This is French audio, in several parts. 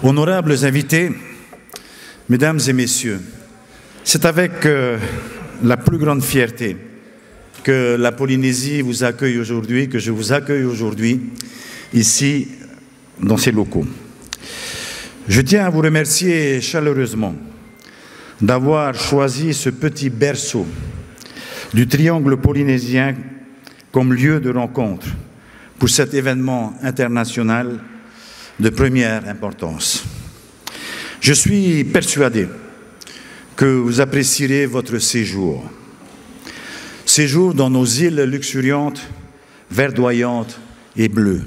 Honorables invités, mesdames et messieurs, c'est avec la plus grande fierté que la Polynésie vous accueille aujourd'hui, que je vous accueille aujourd'hui ici dans ces locaux. Je tiens à vous remercier chaleureusement d'avoir choisi ce petit berceau du triangle polynésien comme lieu de rencontre pour cet événement international de première importance. Je suis persuadé que vous apprécierez votre séjour. Séjour dans nos îles luxuriantes, verdoyantes et bleues.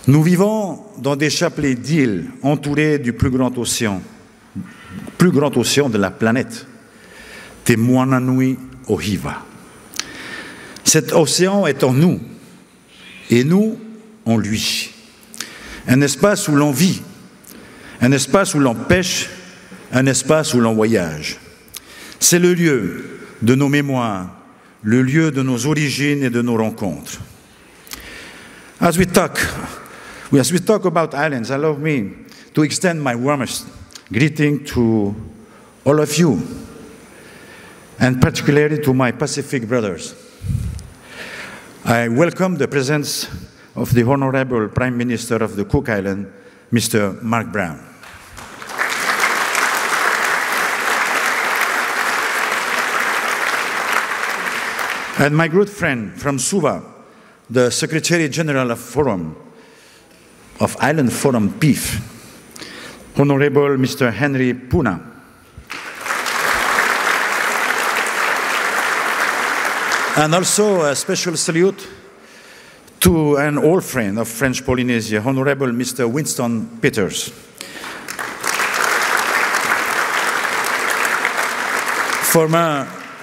Nous vivons dans des chapelets d'îles entourés du plus grand océan de la planète, Te Moananui Ohiva. Cet océan est en nous et nous en lui. Un espace où l'on vit, un espace où l'on pêche, un espace où l'on voyage. C'est le lieu de nos mémoires, le lieu de nos origines et de nos rencontres. As we talk about islands, allow me to extend my warmest greeting to all of you, and particularly to my Pacific brothers. I welcome the presence of the Honorable Prime Minister of the Cook Islands, Mr. Mark Brown. And my good friend from Suva, the Secretary General of Island Forum PIF, Honorable Mr. Henry Puna. And also a special salute to an old friend of French Polynesia, Honorable Mr. Winston Peters.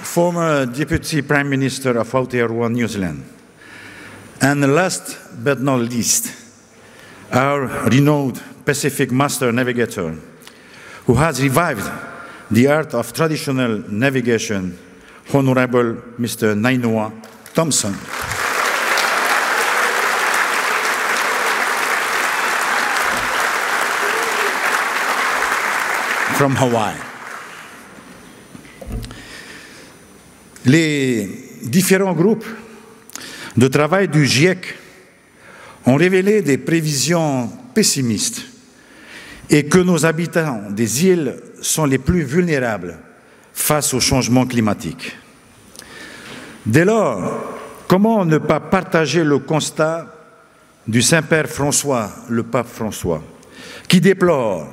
Former Deputy Prime Minister of Aotearoa, New Zealand. And last but not least, our renowned Pacific Master Navigator, who has revived the art of traditional navigation, Honorable Mr. Nainoa Thompson. From Hawaii. Les différents groupes de travail du GIEC ont révélé des prévisions pessimistes et que nos habitants des îles sont les plus vulnérables face au changement climatique. Dès lors, comment ne pas partager le constat du Saint-Père François, le pape François, qui déplore,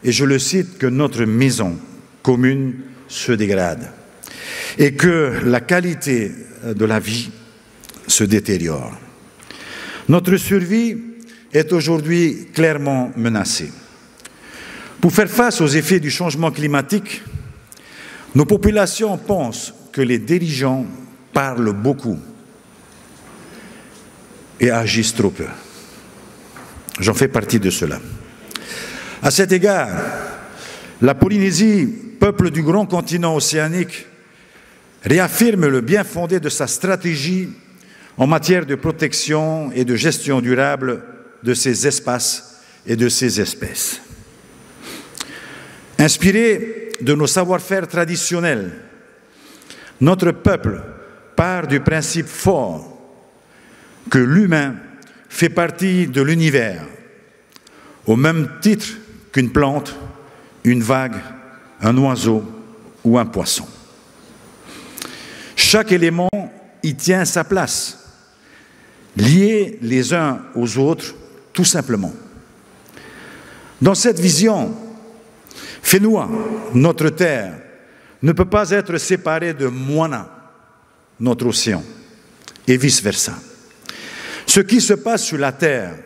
et je le cite, que notre maison commune se dégrade et que la qualité de la vie se détériore. Notre survie est aujourd'hui clairement menacée. Pour faire face aux effets du changement climatique, nos populations pensent que les dirigeants parlent beaucoup et agissent trop peu. J'en fais partie de cela. À cet égard, la Polynésie, peuple du grand continent océanique, réaffirme le bien fondé de sa stratégie en matière de protection et de gestion durable de ses espaces et de ses espèces. Inspiré de nos savoir-faire traditionnels, notre peuple part du principe fort que l'humain fait partie de l'univers, au même titre qu'une plante, une vague, un oiseau ou un poisson. Chaque élément y tient sa place, liés les uns aux autres, tout simplement. Dans cette vision, Whenua, notre terre, ne peut pas être séparée de Moana, notre océan, et vice-versa. Ce qui se passe sur la terre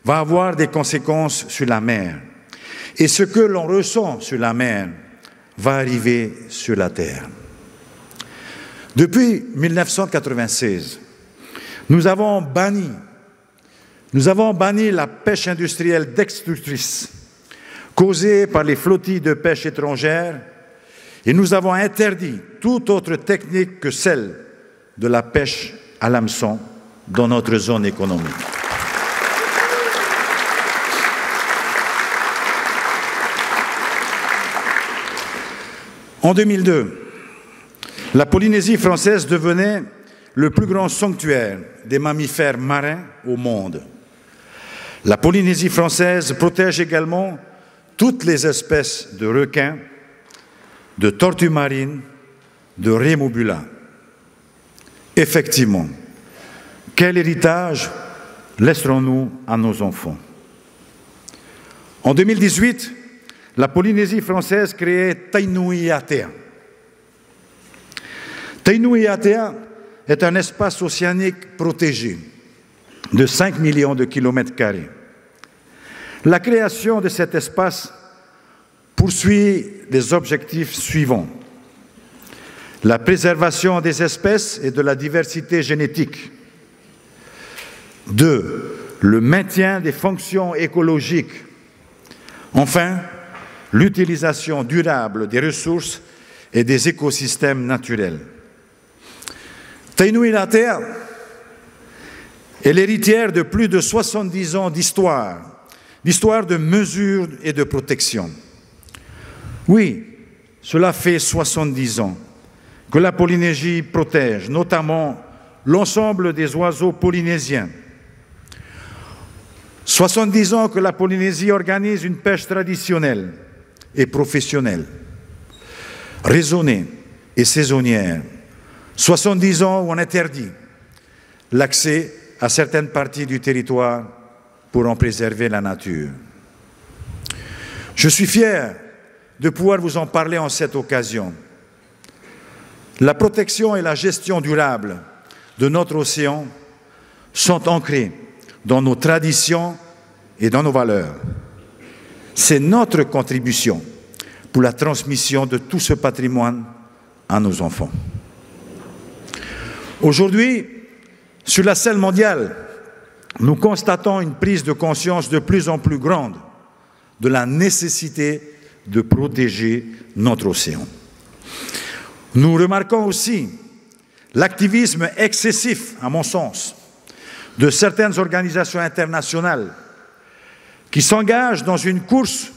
va avoir des conséquences sur la mer, et ce que l'on ressent sur la mer va arriver sur la terre. Depuis 1996, nous avons banni la pêche industrielle destructrice causée par les flottilles de pêche étrangères et nous avons interdit toute autre technique que celle de la pêche à l'hameçon dans notre zone économique. En 2002, la Polynésie française devenait le plus grand sanctuaire des mammifères marins au monde. La Polynésie française protège également toutes les espèces de requins, de tortues marines, de rémobula. Effectivement, quel héritage laisserons-nous à nos enfants? En 2018, la Polynésie française créait Tainui-Atea. Tainui-Atea est un espace océanique protégé de 5 millions de kilomètres carrés. La création de cet espace poursuit les objectifs suivants: la préservation des espèces et de la diversité génétique. 2. Le maintien des fonctions écologiques. Enfin, l'utilisation durable des ressources et des écosystèmes naturels. Tainui-Atea est l'héritière de plus de 70 ans d'histoire de mesures et de protection. Oui, cela fait 70 ans que la Polynésie protège, notamment l'ensemble des oiseaux polynésiens. 70 ans que la Polynésie organise une pêche traditionnelle et professionnelle, raisonnée et saisonnière. 70 ans où on interdit l'accès à certaines parties du territoire pour en préserver la nature. Je suis fier de pouvoir vous en parler en cette occasion. La protection et la gestion durable de notre océan sont ancrées dans nos traditions et dans nos valeurs. C'est notre contribution pour la transmission de tout ce patrimoine à nos enfants. Aujourd'hui, sur la scène mondiale, nous constatons une prise de conscience de plus en plus grande de la nécessité de protéger notre océan. Nous remarquons aussi l'activisme excessif, à mon sens, de certaines organisations internationales qui s'engagent dans une course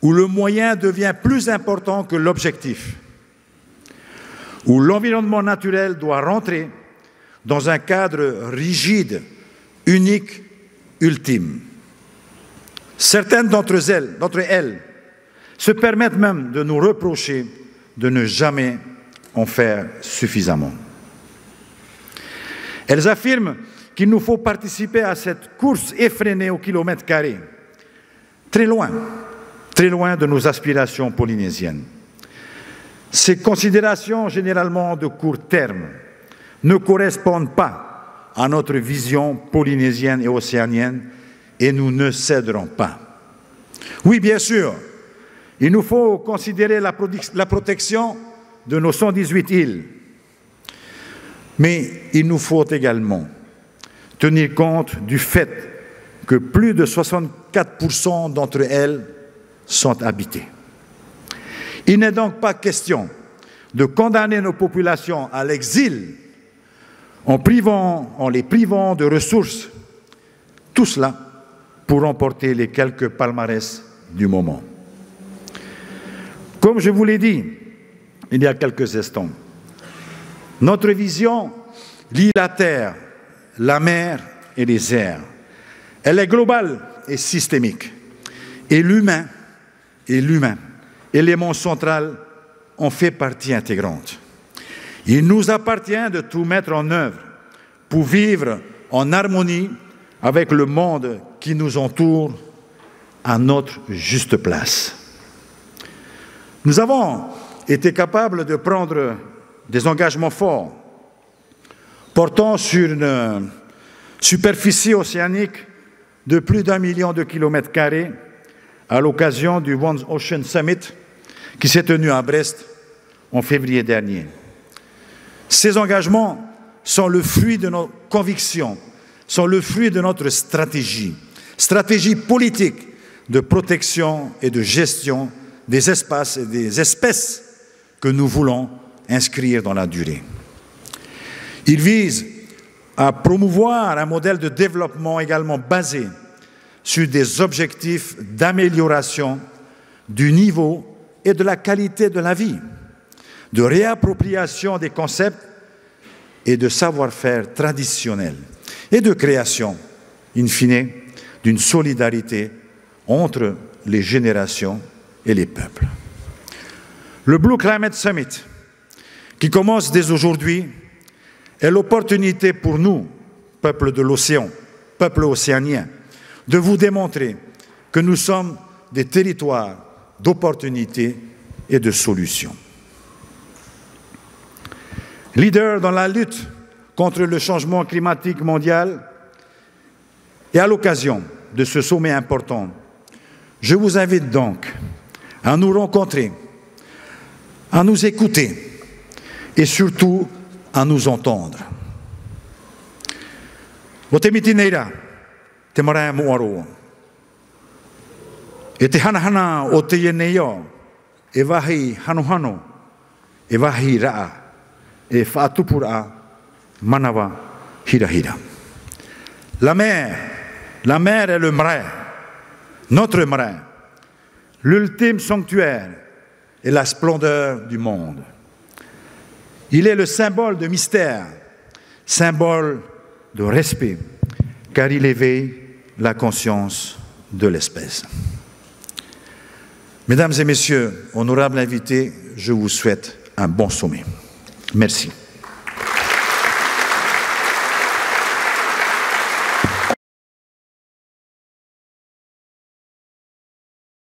où le moyen devient plus important que l'objectif, où l'environnement naturel doit rentrer dans un cadre rigide, unique, ultime. Certaines d'entre elles se permettent même de nous reprocher de ne jamais en faire suffisamment. Elles affirment qu'il nous faut participer à cette course effrénée au kilomètre carré, très loin de nos aspirations polynésiennes. Ces considérations, généralement de court terme, ne correspondent pas à notre vision polynésienne et océanienne, et nous ne céderons pas. Oui, bien sûr, il nous faut considérer la protection de nos 118 îles, mais il nous faut également tenir compte du fait que plus de 64% d'entre elles sont habitées. Il n'est donc pas question de condamner nos populations à l'exil en les privant de ressources, tout cela pour remporter les quelques palmarès du moment. Comme je vous l'ai dit il y a quelques instants, notre vision lie la terre, la mer et les airs. Elle est globale et systémique. Et l'humain, élément central, en fait partie intégrante. Il nous appartient de tout mettre en œuvre pour vivre en harmonie avec le monde qui nous entoure à notre juste place. Nous avons été capables de prendre des engagements forts portant sur une superficie océanique de plus d'1 million de kilomètres carrés à l'occasion du One Ocean Summit qui s'est tenu à Brest en février dernier. Ces engagements sont le fruit de nos convictions, sont le fruit de notre stratégie politique de protection et de gestion des espaces et des espèces que nous voulons inscrire dans la durée. Il vise à promouvoir un modèle de développement également basé sur des objectifs d'amélioration du niveau et de la qualité de la vie. de réappropriation des concepts et de savoir-faire traditionnels et de création, in fine, d'une solidarité entre les générations et les peuples. Le Blue Climate Summit, qui commence dès aujourd'hui, est l'opportunité pour nous, peuple de l'océan, peuple océanien, de vous démontrer que nous sommes des territoires d'opportunités et de solutions. Leader dans la lutte contre le changement climatique mondial, et à l'occasion de ce sommet important, je vous invite donc à nous rencontrer, à nous écouter et surtout à nous entendre. O te miti neira, te marae moaro. E te hanahana o te ieneo, e wahi hanohano, e wahi raa, e whaatupura manawa hira hira. La mer est le marais, notre marais, l'ultime sanctuaire et la splendeur du monde. Il est le symbole de mystère, symbole de respect, car il éveille la conscience de l'espèce. Mesdames et messieurs, honorables invités, je vous souhaite un bon sommet. Merci.